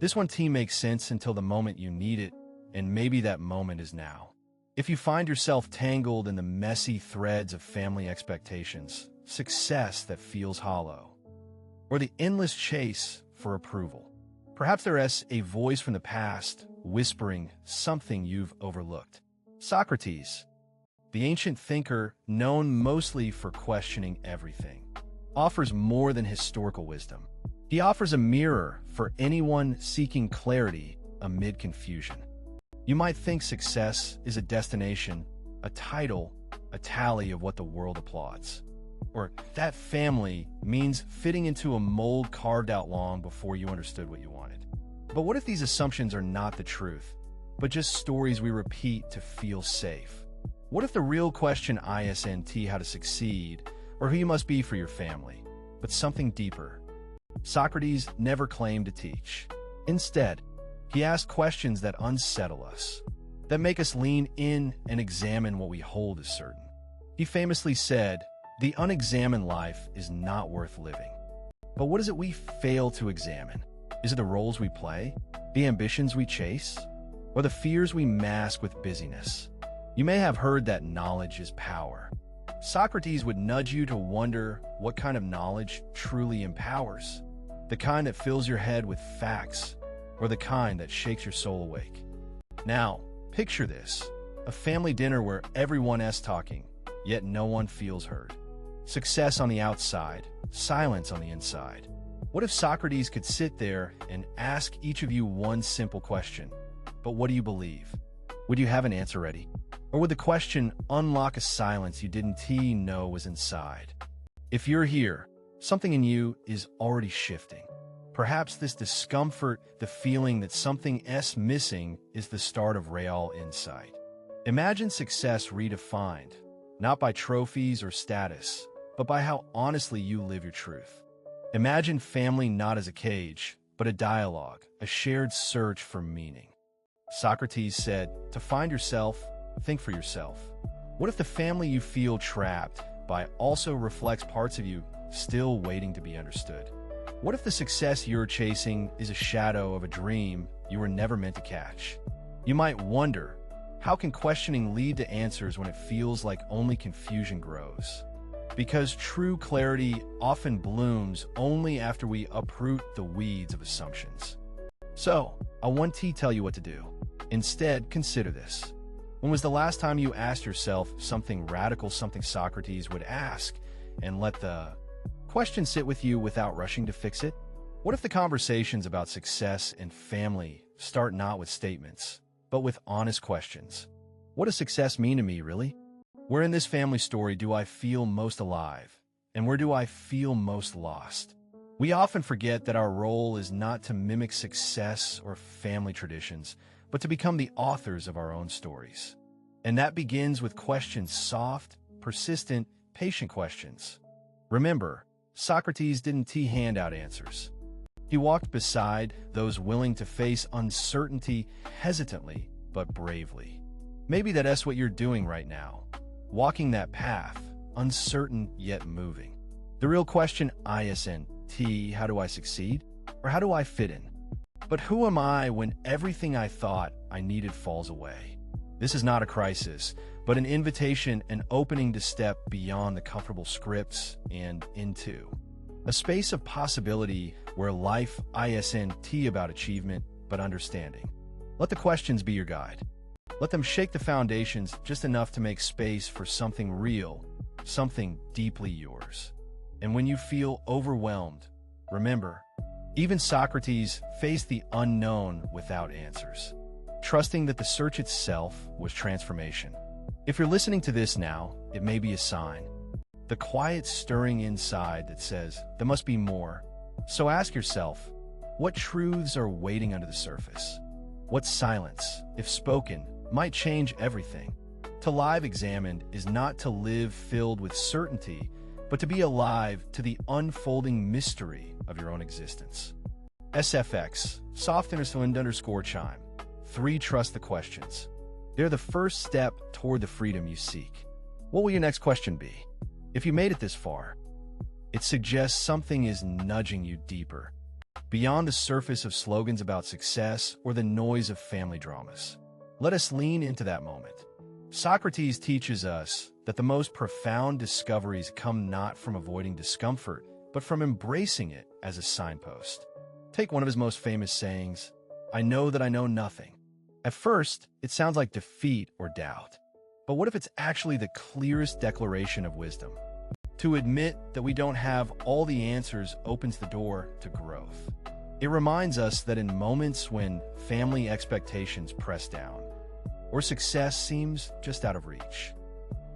This one T makes sense until the moment you need it, and maybe that moment is now. If you find yourself tangled in the messy threads of family expectations, success that feels hollow, or the endless chase for approval, perhaps there is a voice from the past whispering something you've overlooked. Socrates, the ancient thinker known mostly for questioning everything, offers more than historical wisdom. He offers a mirror for anyone seeking clarity amid confusion. You might think success is a destination, a title, a tally of what the world applauds. Or that family means fitting into a mold carved out long before you understood what you wanted. But what if these assumptions are not the truth, but just stories we repeat to feel safe? What if the real question isn't how to succeed or who you must be for your family, but something deeper? Socrates never claimed to teach. Instead, he asked questions that unsettle us, that make us lean in and examine what we hold as certain. He famously said, "The unexamined life is not worth living." But what is it we fail to examine? Is it the roles we play, the ambitions we chase, or the fears we mask with busyness? You may have heard that knowledge is power. Socrates would nudge you to wonder what kind of knowledge truly empowers, the kind that fills your head with facts, or the kind that shakes your soul awake. Now, picture this, a family dinner where everyone is talking, yet no one feels heard. Success on the outside, silence on the inside. What if Socrates could sit there and ask each of you one simple question? But what do you believe? Would you have an answer ready? Or would the question unlock a silence you didn't know was inside? If you're here, something in you is already shifting. Perhaps this discomfort, the feeling that something is missing, is the start of real insight. Imagine success redefined, not by trophies or status, but by how honestly you live your truth. Imagine family not as a cage, but a dialogue, a shared search for meaning. Socrates said, to find yourself, think for yourself. What if the family you feel trapped by also reflects parts of you still waiting to be understood? What if the success you're chasing is a shadow of a dream you were never meant to catch? You might wonder, how can questioning lead to answers when it feels like only confusion grows? Because true clarity often blooms only after we uproot the weeds of assumptions. So, I want to tell you what to do. Instead, consider this. When was the last time you asked yourself something radical, something Socrates would ask, and let the question sit with you without rushing to fix it? What if the conversations about success and family start not with statements, but with honest questions? What does success mean to me, really? Where in this family story do I feel most alive? And where do I feel most lost? We often forget that our role is not to mimic success or family traditions, but to become the authors of our own stories. And that begins with questions, soft, persistent, patient questions. Remember, Socrates didn't hand out answers. He walked beside those willing to face uncertainty hesitantly, but bravely. Maybe that's what you're doing right now, walking that path, uncertain yet moving. The real question isn't, how do I succeed? Or how do I fit in? But who am I when everything I thought I needed falls away? This is not a crisis, but an invitation, an opening to step beyond the comfortable scripts and into a space of possibility where life isn't about achievement, but understanding. Let the questions be your guide. Let them shake the foundations just enough to make space for something real, something deeply yours. And when you feel overwhelmed, remember, even Socrates faced the unknown without answers, trusting that the search itself was transformation. If you're listening to this now, it may be a sign. The quiet stirring inside that says, there must be more. So ask yourself, what truths are waiting under the surface? What silence, if spoken, might change everything? To live examined is not to live filled with certainty, but to be alive to the unfolding mystery of your own existence. SFX, soft _ chime. 3. Trust the questions. They're the first step toward the freedom you seek. What will your next question be? If you made it this far, it suggests something is nudging you deeper. beyond the surface of slogans about success or the noise of family dramas. Let us lean into that moment. Socrates teaches us that the most profound discoveries come not from avoiding discomfort, but from embracing it as a signpost. Take one of his most famous sayings, "I know that I know nothing." At first, it sounds like defeat or doubt. But what if it's actually the clearest declaration of wisdom? To admit that we don't have all the answers opens the door to growth. It reminds us that in moments when family expectations press down, or success seems just out of reach,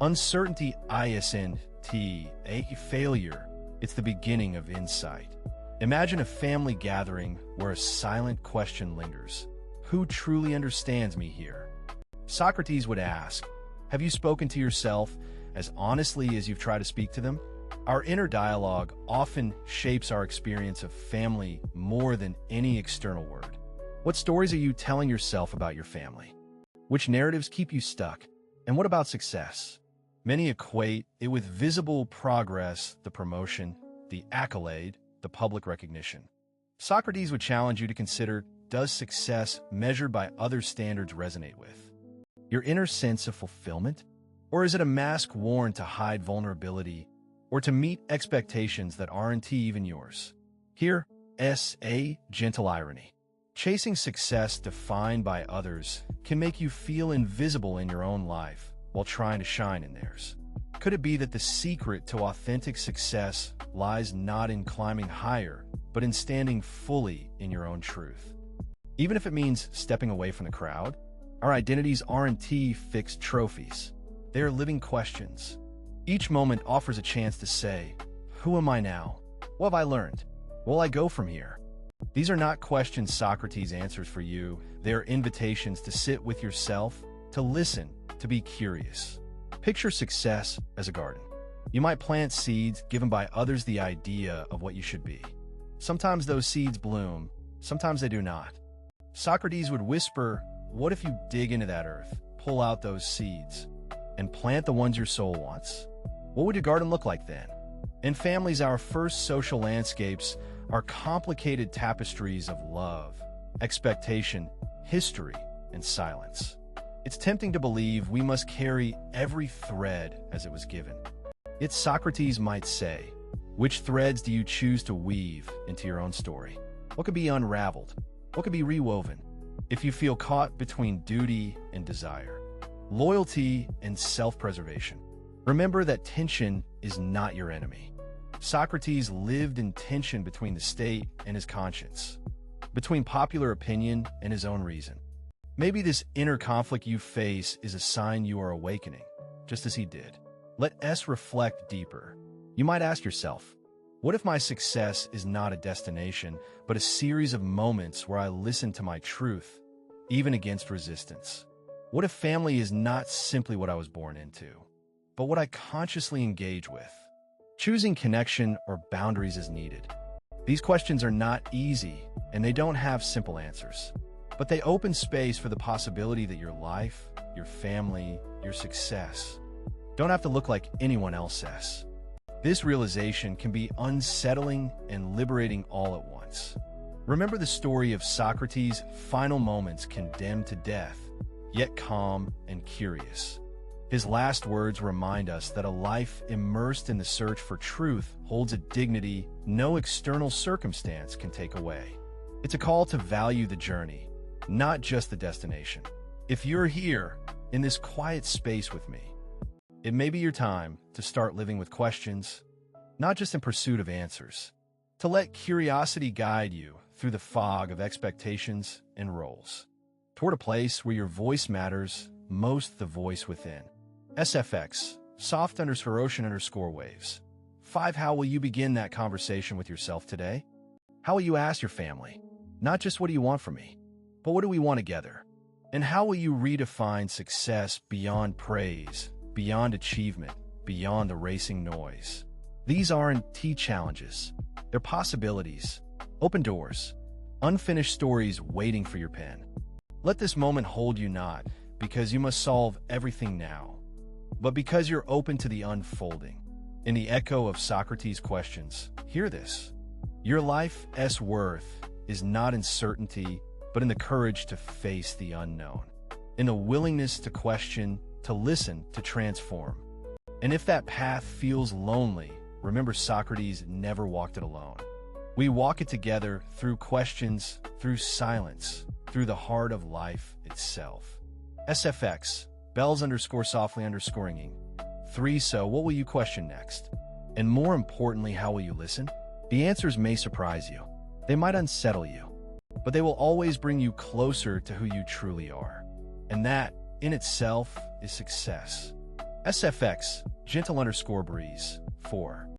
uncertainty isn't a failure, it's the beginning of insight. Imagine a family gathering where a silent question lingers. Who truly understands me here? Socrates would ask, have you spoken to yourself as honestly as you've tried to speak to them? Our inner dialogue often shapes our experience of family more than any external word. What stories are you telling yourself about your family? Which narratives keep you stuck? And what about success? Many equate it with visible progress, the promotion, the accolade, the public recognition. Socrates would challenge you to consider, does success measured by other standards resonate with your inner sense of fulfillment? Or is it a mask worn to hide vulnerability or to meet expectations that aren't even yours? Here is a gentle irony. Chasing success defined by others can make you feel invisible in your own life while trying to shine in theirs. Could it be that the secret to authentic success lies not in climbing higher, but in standing fully in your own truth? Even if it means stepping away from the crowd, our identities aren't fixed trophies. They are living questions. Each moment offers a chance to say, who am I now? What have I learned? Where will I go from here? These are not questions Socrates answers for you. They are invitations to sit with yourself, to listen, to be curious. Picture success as a garden. You might plant seeds given by others the idea of what you should be. Sometimes those seeds bloom, sometimes they do not. Socrates would whisper, what if you dig into that earth, pull out those seeds, and plant the ones your soul wants? What would your garden look like then? In families, our first social landscapes are complicated tapestries of love, expectation, history, and silence. It's tempting to believe we must carry every thread as it was given. Yet Socrates might say, which threads do you choose to weave into your own story? What could be unraveled? What could be rewoven? If you feel caught between duty and desire, loyalty and self-preservation, remember that tension is not your enemy. Socrates lived in tension between the state and his conscience, between popular opinion and his own reason. Maybe this inner conflict you face is a sign you are awakening, just as he did. Let us reflect deeper. You might ask yourself, what if my success is not a destination, but a series of moments where I listen to my truth, even against resistance? What if family is not simply what I was born into, but what I consciously engage with? Choosing connection or boundaries is needed. These questions are not easy, and they don't have simple answers. But they open space for the possibility that your life, your family, your success don't have to look like anyone else's. This realization can be unsettling and liberating all at once. Remember the story of Socrates' final moments condemned to death, yet calm and curious. His last words remind us that a life immersed in the search for truth holds a dignity no external circumstance can take away. It's a call to value the journey, not just the destination. If you're here, in this quiet space with me, it may be your time to start living with questions, not just in pursuit of answers, to let curiosity guide you through the fog of expectations and roles, toward a place where your voice matters, most the voice within. SFX, soft_ocean_waves. 5. How will you begin that conversation with yourself today? How will you ask your family, not just what do you want from me, but what do we want together? And how will you redefine success beyond praise, beyond achievement, beyond the racing noise? These aren't challenges. They're possibilities, open doors, unfinished stories waiting for your pen. Let this moment hold you not because you must solve everything now, but because you're open to the unfolding. In the echo of Socrates' questions, hear this. Your life's worth is not in certainty, but in the courage to face the unknown, in the willingness to question, to listen, to transform. And if that path feels lonely, remember Socrates never walked it alone. We walk it together through questions, through silence, through the heart of life itself. SFX, bells_softly_ing. 3. So, what will you question next? And more importantly, how will you listen? The answers may surprise you. They might unsettle you, but they will always bring you closer to who you truly are. And that, in itself, is success. SFX, gentle_breeze. 4.